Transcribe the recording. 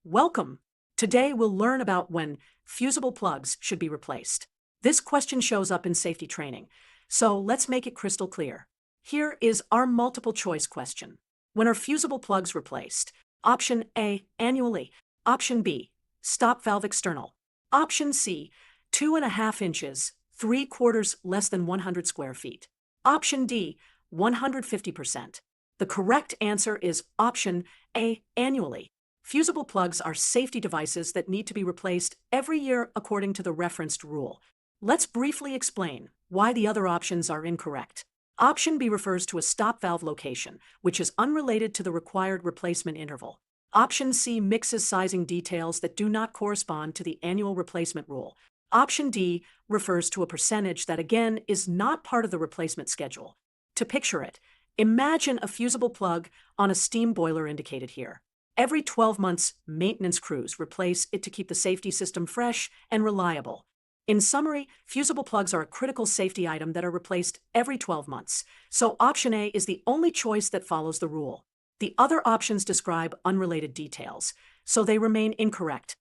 Welcome! Today we'll learn about when fusible plugs should be replaced. This question shows up in safety training, so let's make it crystal clear. Here is our multiple choice question. When are fusible plugs replaced? Option A, annually. Option B, stop valve external. Option C, 2.5 inches, 3/4 less than 100 square feet. Option D, 150%. The correct answer is option A, annually. Fusible plugs are safety devices that need to be replaced every year according to the referenced rule. Let's briefly explain why the other options are incorrect. Option B refers to a stop valve location, which is unrelated to the required replacement interval. Option C mixes sizing details that do not correspond to the annual replacement rule. Option D refers to a percentage that again is not part of the replacement schedule. To picture it, imagine a fusible plug on a steam boiler indicated here. Every 12 months, maintenance crews replace it to keep the safety system fresh and reliable. In summary, fusible plugs are a critical safety item that are replaced every 12 months, so option A is the only choice that follows the rule. The other options describe unrelated details, so they remain incorrect.